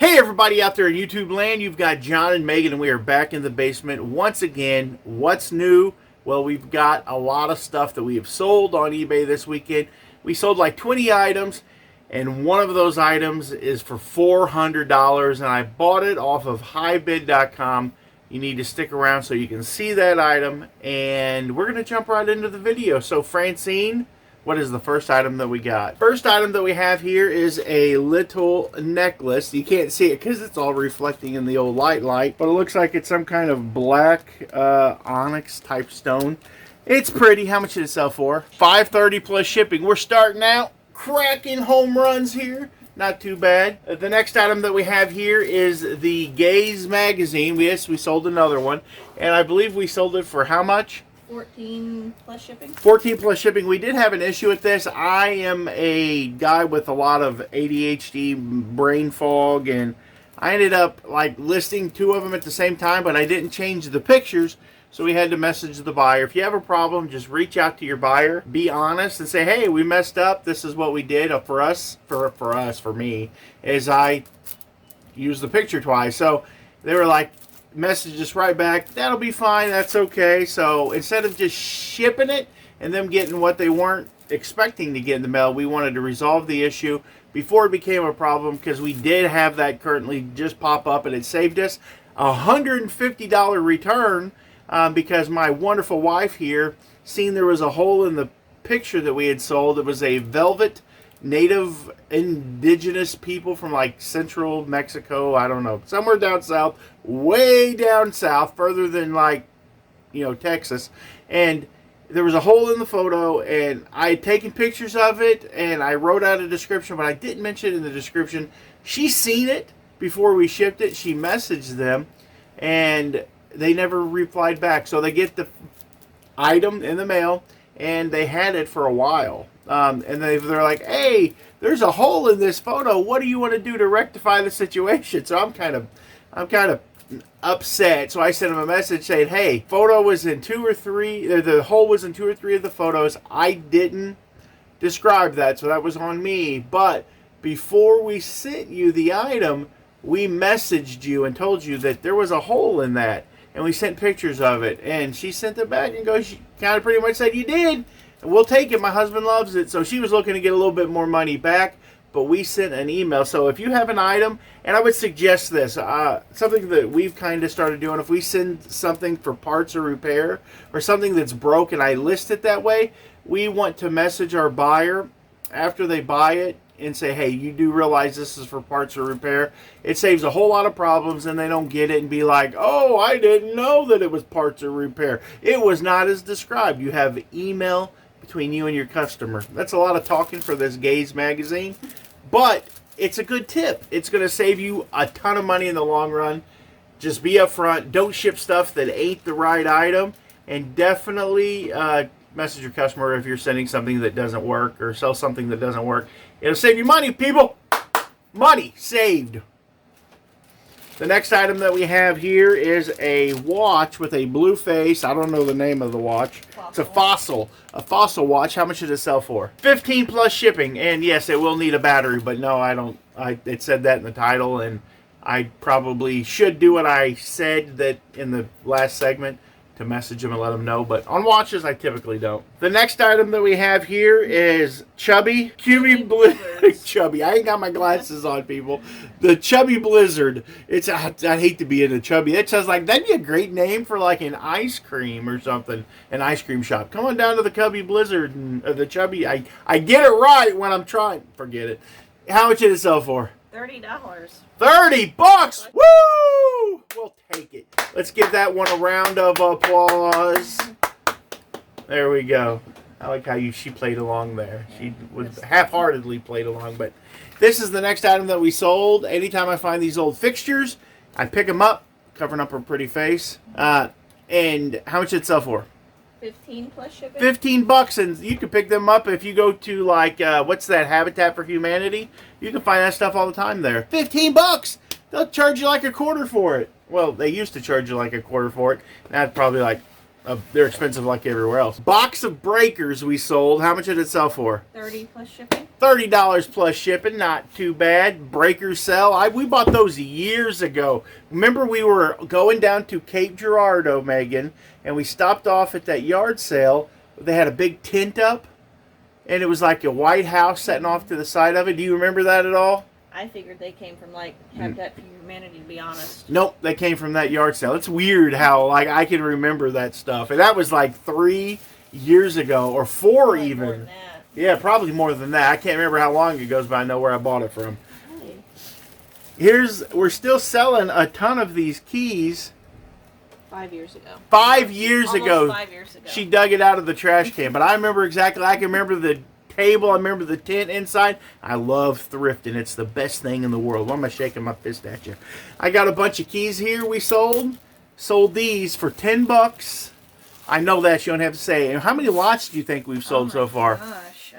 Hey everybody out there in YouTube land, you've got John and Megan and we are back in the basement once again. What's new? Well, we've got a lot of stuff that we have sold on eBay this weekend. We sold like 20 items and one of those items is for $400 and I bought it off of highbid.com. You need to stick around so you can see that item and we're going to jump right into the video. So Francine, what is the first item that we got? First item that we have here is a little necklace. You can't see it because it's all reflecting in the old light, but it looks like it's some kind of black onyx type stone. It's pretty. How much did it sell for? $5.30 plus shipping. We're starting out cracking home runs here. Not too bad. The next item that we have here is the Gaze magazine. Yes, we sold another one. And I believe we sold it for how much? 14 plus shipping. 14 plus shipping. We did have an issue with this. I am a guy with a lot of ADHD, brain fog, and I ended up like listing two of them at the same time, but I didn't change the pictures, so we had to message the buyer. If you have a problem, just reach out to your buyer, be honest, and say, hey, we messed up. This is what we did. For me, is I used the picture twice. So they were like, message us right back, that'll be fine, that's okay. So instead of just shipping it and them getting what they weren't expecting to get in the mail, we wanted to resolve the issue before it became a problem, because we did have that currently just pop up and it saved us a $150 return because my wonderful wife here seen there was a hole in the picture that we had sold. It was a velvet native indigenous people from like central Mexico, I don't know, somewhere down south, way down south, further than like, you know, Texas. And there was a hole in the photo and I had taken pictures of it and I wrote out a description, but I didn't mention it in the description. She seen it before we shipped it. She messaged them and they never replied back. So they get the item in the mail and they had it for a while. And they're like, hey, there's a hole in this photo. What do you want to do to rectify the situation? So I'm kind of upset. So I sent them a message saying, hey, photo was in 2 or 3. The hole was in 2 or 3 of the photos. I didn't describe that, so that was on me. But before we sent you the item, we messaged you and told you that there was a hole in that. And we sent pictures of it. And she sent it back and she kind of pretty much said, you did. We'll take it. My husband loves it. So she was looking to get a little bit more money back, but we sent an email. So if you have an item, and I would suggest this, something that we've kind of started doing, if we send something for parts or repair or something that's broken, I list it that way, we want to message our buyer after they buy it and say, hey, you do realize this is for parts or repair. It saves a whole lot of problems and they don't get it and be like, oh, I didn't know that it was parts or repair. It was not as described. You have email between you and your customer. That's a lot of talking for this Gaze magazine, but it's a good tip. It's going to save you a ton of money in the long run. Just be upfront. Don't ship stuff that ain't the right item, and definitely message your customer if you're sending something that doesn't work or sell something that doesn't work. It'll save you money, people. Money saved. The next item that we have here is a watch with a blue face. I don't know the name of the watch. It's a fossil watch. How much did it sell for? 15 plus shipping. And yes, it will need a battery, but no, I don't. It said that in the title, and I probably should do what I said that in the last segment to message them and let them know, but on watches I typically don't. The next item that we have here is Chubby Blizzard. Chubby. I ain't got my glasses on, people. The Chubby Blizzard. It's I'd hate to be in a Chubby. It sounds like that'd be a great name for like an ice cream or something. An ice cream shop. Come on down to the Chubby Blizzard and the Chubby. I get it right when I'm trying. Forget it. How much did it sell for? $30. $30! Woo! We'll take it. Let's give that one a round of applause. There we go. I like how she played along there. She was half-heartedly played along, but this is the next item that we sold. Anytime I find these old fixtures, I pick them up, covering up her pretty face. And how much did it sell for? 15 plus shipping. $15, and you can pick them up if you go to like what's that, Habitat for Humanity. You can find that stuff all the time there. $15. They'll charge you like a quarter for it. Well, they used to charge you like a quarter for it. Now it's probably like they're expensive like everywhere else. Box of breakers we sold. How much did it sell for? $30 plus shipping. $30 plus shipping. Not too bad. Breakers sell. We bought those years ago. Remember, we were going down to Cape Girardeau, Megan, and we stopped off at that yard sale. They had a big tent up, and it was like a white house sitting off to the side of it. Do you remember that at all? I figured they came from like Habitat for Humanity, to be honest. Nope, they came from that yard sale. It's weird how like I can remember that stuff. And that was like 3 year ago or 4 Probably even. more than that. Yeah, probably more than that. I can't remember how long it goes, but I know where I bought it from. Hey, We're still selling a ton of these keys. 5 years ago. 5 years Almost ago, 5 years ago. she dug it out of the trash can. But I remember exactly. I can remember the table. I remember the tent inside. I love thrifting. It's the best thing in the world. Why am I shaking my fist at you? I got a bunch of keys here we sold. Sold these for $10. I know that. You don't have to say. And how many lots do you think we've sold so far? Gosh,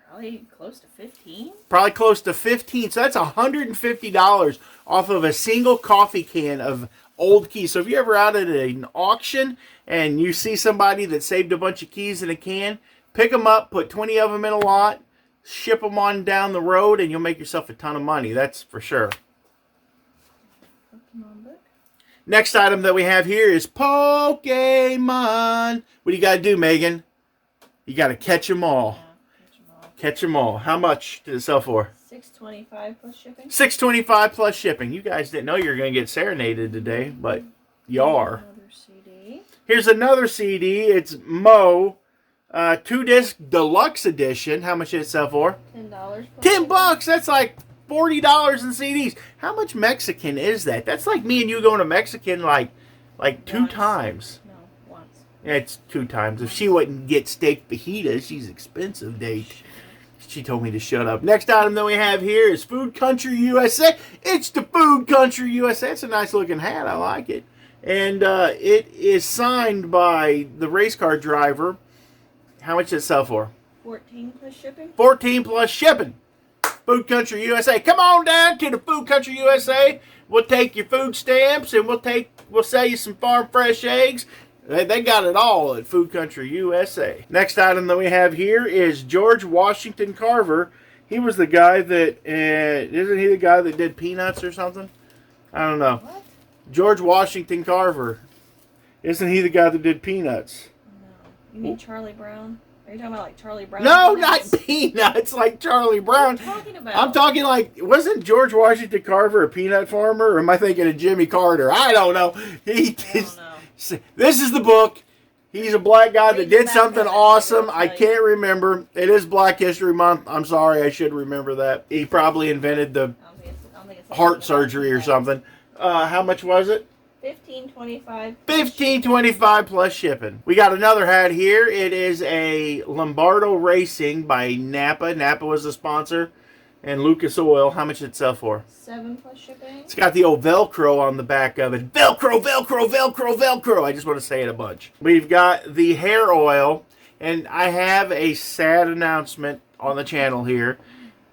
probably close to 15. Probably close to 15. So that's $150 off of a single coffee can of old keys. So if you're ever out at an auction and you see somebody that saved a bunch of keys in a can, pick them up, put 20 of them in a lot, ship them on down the road, and you'll make yourself a ton of money. That's for sure. Pokemon book. Next item that we have here is Pokemon. What do you got to do, Megan? You got to catch them all. Yeah, catch 'em all. Catch them all. How much did it sell for? $6.25 plus shipping. $6.25 plus shipping. You guys didn't know you were going to get serenaded today, but you are. Another CD. Here's another CD. It's Mo, 2-disc deluxe edition. How much did it sell for? $10 plus $10. That's like $40 in CDs. How much Mexican is that? That's like me and you going to Mexican like two Once. times. No, once. Yeah, it's 2 times. If she wouldn't get steak fajita, she's expensive, date. She told me to shut up. Next item that we have here is Food Country USA. It's the Food Country USA. It's a nice looking hat. I like it. And it is signed by the race car driver. How much did it sell for? 14 plus shipping. 14 plus shipping. Food Country USA. Come on down to the Food Country USA. We'll take your food stamps and we'll sell you some farm fresh eggs. They got it all at Food Country USA. Next item that we have here is George Washington Carver. He was the guy that, isn't he the guy that did Peanuts or something? I don't know. What? George Washington Carver. Isn't he the guy that did Peanuts? No. You mean Charlie Brown? Are you talking about like Charlie Brown? No, Peanuts? not Peanuts like Charlie Brown. What are you talking about? I'm talking like, wasn't George Washington Carver a peanut farmer? Or am I thinking of Jimmy Carter? I don't know. I don't know. This is the book. He's a black guy that Read the did back something of it, awesome. I'll I tell you. can't remember. It is Black History Month. I'm sorry. I should remember that. He probably invented the I don't think it's heart surgery or something. How much was it? $15.25. $15.25 plus shipping. We got another hat here. It is a Lombardo Racing by Napa. Napa was the sponsor. And Lucas Oil. How much did it sell for? $7 plus shipping. It's got the old Velcro on the back of it. Velcro, Velcro, Velcro, Velcro. I just want to say it a bunch. We've got the hair oil. And I have a sad announcement on the channel here.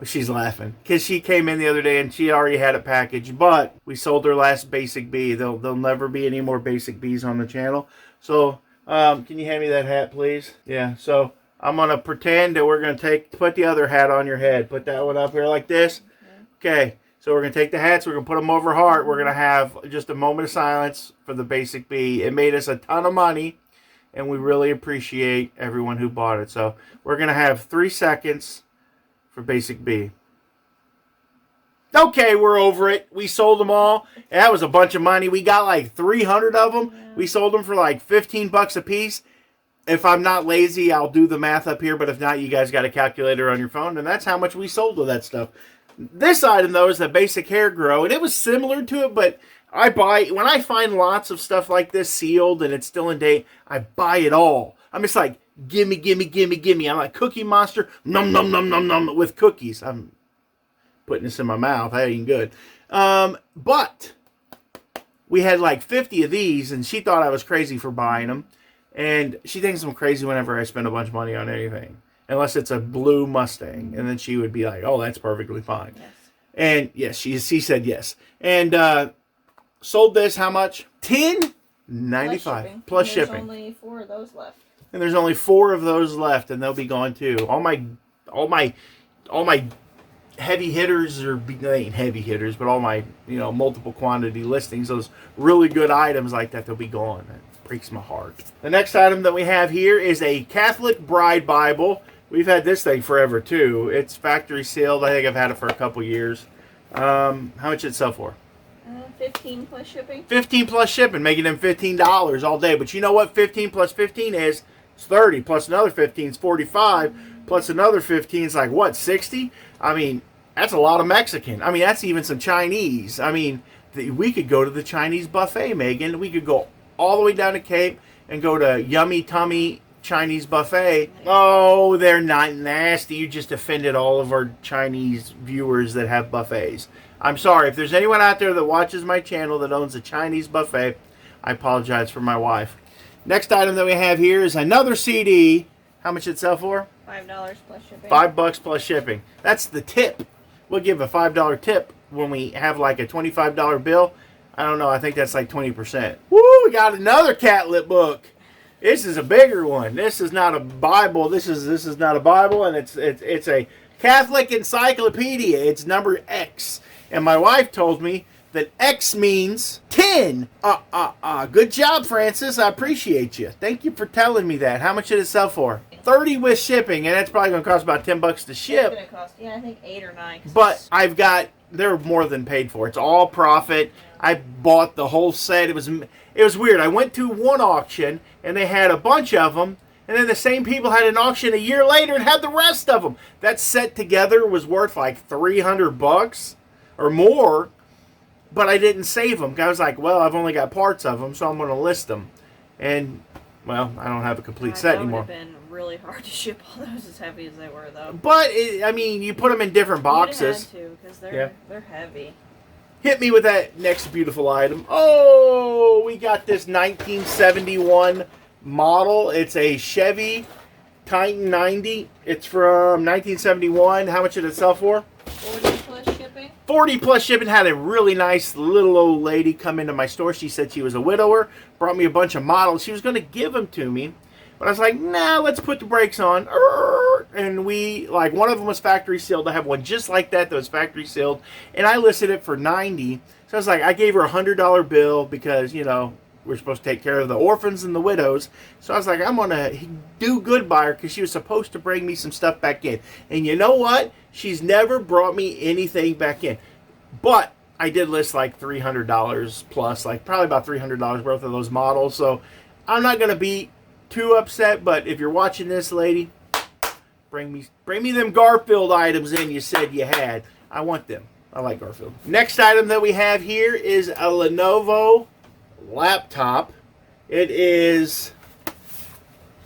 She's laughing. Because she came in the other day and she already had it packaged. But we sold her last Basic Bee. There'll never be any more Basic Bees on the channel. So, can you hand me that hat, please? Yeah, so I'm going to pretend that we're going to put the other hat on your head. Put that one up here like this. Okay, so we're going to take the hats. We're going to put them over her heart. We're going to have just a moment of silence for the Basic Bee. It made us a ton of money. And we really appreciate everyone who bought it. So we're going to have 3 seconds for Basic Bee. Okay, we're over it. We sold them all. That was a bunch of money. We got like 300 of them. Yeah. We sold them for like $15 a piece. If I'm not lazy, I'll do the math up here. But if not, you guys got a calculator on your phone. And that's how much we sold of that stuff. This item, though, is the Basic Hair Grow. And it was similar to it, but when I find lots of stuff like this sealed and it's still in date, I buy it all. I'm just like, gimme, gimme, gimme, gimme. I'm like Cookie Monster, num, num, num, num, num, with cookies. I'm putting this in my mouth. That ain't good. But we had like 50 of these, and she thought I was crazy for buying them. And she thinks I'm crazy whenever I spend a bunch of money on anything. Unless it's a blue Mustang. And then she would be like, oh, that's perfectly fine. Yes. And yes, she said yes. And sold this how much? 10 $95 plus shipping. There's only 4 of those left. And there's only 4 of those left, and they'll be gone too. All my heavy hitters, or they ain't heavy hitters, but all my multiple quantity listings, those really good items like that, they'll be gone. That breaks my heart. The next item that we have here is a Catholic Bride Bible. We've had this thing forever too. It's factory sealed. I think I've had it for a couple years. How much did it sell for? 15 plus shipping. 15 plus shipping, making them $15 all day. But you know what 15 plus 15 is? It's 30, plus another 15 is 45, plus another 15 is like what, 60? I mean, that's a lot of Mexican. I mean, that's even some Chinese. I mean, we could go to the Chinese buffet, Megan. We could go all the way down to Cape and go to Yummy Tummy Chinese buffet. Oh, they're not nasty. You just offended all of our Chinese viewers that have buffets. I'm sorry. If there's anyone out there that watches my channel that owns a Chinese buffet, I apologize for my wife. Next item that we have here is another CD. How much did it sell for? $5 plus shipping. $5 plus shipping. That's the tip. We'll give a $5 tip when we have like a $25 bill. I don't know. I think that's like 20%. Woo! We got another cat lip book. This is a bigger one. This is not a Bible. This is not a Bible, and it's a Catholic encyclopedia. It's number X, and my wife told me that X means 10. Good job, Francis. I appreciate you. Thank you for telling me that. How much did it sell for? 30 with shipping, and that's probably going to cost about $10 to ship. It's going to cost, I think 8 or 9. But they're more than paid for. It's all profit. I bought the whole set. It was weird. I went to one auction, and they had a bunch of them, and then the same people had an auction a year later and had the rest of them. That set together was worth like $300 or more. But I didn't save them. I was like, well, I've only got parts of them, so I'm going to list them. And, well, I don't have a complete set anymore. It would have been really hard to ship all those as heavy as they were, though. But, I mean, you put them in different boxes. You had to, because they're heavy. Hit me with that next beautiful item. Oh, we got this 1971 model. It's a Chevy Titan 90. It's from 1971. How much did it sell for? 40 plus shipping. 40 plus shipping. Had a really nice little old lady come into my store. She said she was a widower. Brought me a bunch of models. She was going to give them to me. But I was like, nah, let's put the brakes on. And one of them was factory sealed. I have one just like that was factory sealed. And I listed it for $90. So I was like, I gave her a $100 bill because, we're supposed to take care of the orphans and the widows. So I was like, I'm going to do good by her because she was supposed to bring me some stuff back in. And you know what? She's never brought me anything back in. But I did list like $300 plus, like probably about $300 worth of those models. So I'm not going to be too upset. But if you're watching this, lady, bring me them Garfield items in you said you had. I want them. I like Garfield. Next item that we have here is a Lenovo laptop. It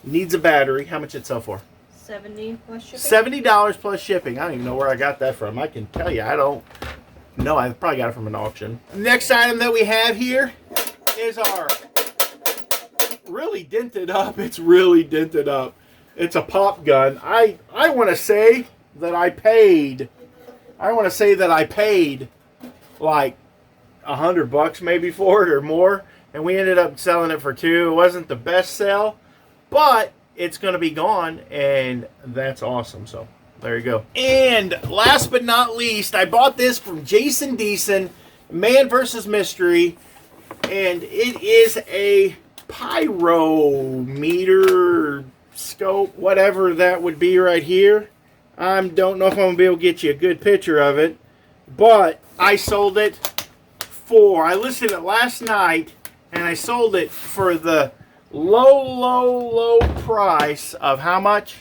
needs a battery. How much did it sell for? $70 plus shipping. $70 plus shipping. I don't even know where I got that from. I can tell you, I don't know. I probably got it from an auction. Next item that we have here is our really dented up. It's really dented up. It's a pop gun. I want to say that I paid like $100 maybe for it or more, and we ended up selling it for $2. It wasn't the best sell, but it's going to be gone, and that's awesome. So there you go. And last but not least, I bought this from Jason Deason, Man vs. Mystery, and it is a pyrometer scope, whatever that would be right here. I don't know if I'm going to be able to get you a good picture of it, but I sold it I listed it last night, and I sold it for the low price of how much?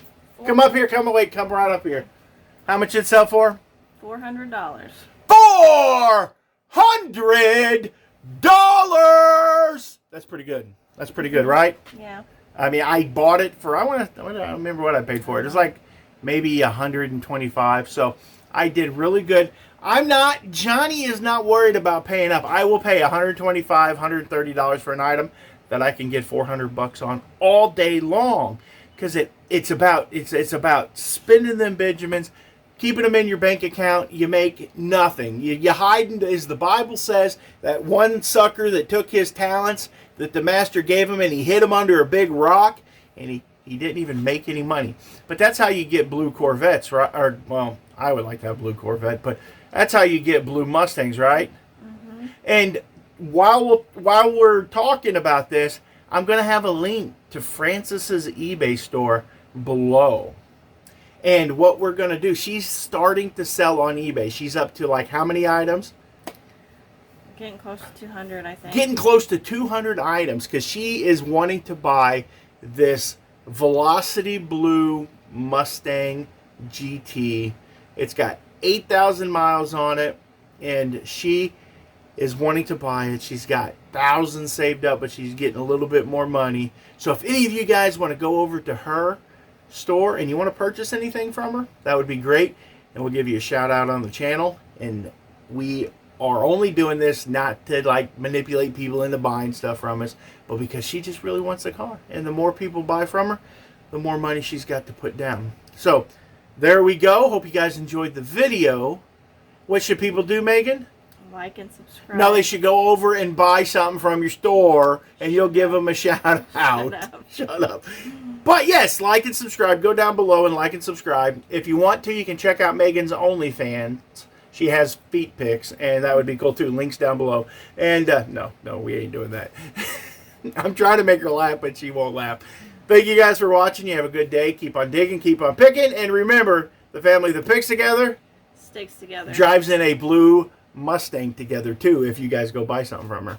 Come up here, come right up here. How much did it sell for? $400. $400! That's pretty good. That's pretty good, right? Yeah. I mean, I bought it for, I don't remember what I paid for it. It's like maybe $125. So I did really good. Johnny is not worried about paying up. I will pay $125, $130 for an item that I can get $400 on all day long. Because it's about spending them Benjamins, keeping them in your bank account, you make nothing. You hide, as the Bible says, that one sucker that took his talents that the master gave him and he hid him under a big rock, and he didn't even make any money. But that's how you get blue Corvettes, right? Or, well, I would like to have a blue Corvette, but that's how you get blue Mustangs, right? Mm-hmm. And while we're talking about this, I'm going to have a link to Francis's eBay store below. And what we're going to do, she's starting to sell on eBay. She's up to like how many items? Getting close to 200, I think. Getting close to 200 items, because she is wanting to buy this Velocity Blue Mustang GT. It's got 8,000 miles on it, and she is wanting to buy it. She's got thousands saved up, but she's getting a little bit more money. So if any of you guys want to go over to her store and you want to purchase anything from her, that would be great, and we'll give you a shout out on the channel. And we are only doing this not to like manipulate people into buying stuff from us, but because she just really wants the car, and the more people buy from her, the more money she's got to put down. So there we go. Hope you guys enjoyed the video. What should people do, Megan? Like and subscribe. No, they should go over and buy something from your store, and you'll give them a shout out. Shut up. But yes, like and subscribe. Go down below and like and subscribe. If you want to, you can check out Megan's OnlyFans. She has feet pics, and that would be cool too. Links down below. And no, we ain't doing that. I'm trying to make her laugh, but she won't laugh. Thank you guys for watching. You have a good day. Keep on digging. Keep on picking. And remember, the family that picks together sticks together. Drives in a blue Mustang together too, if you guys go buy something from her.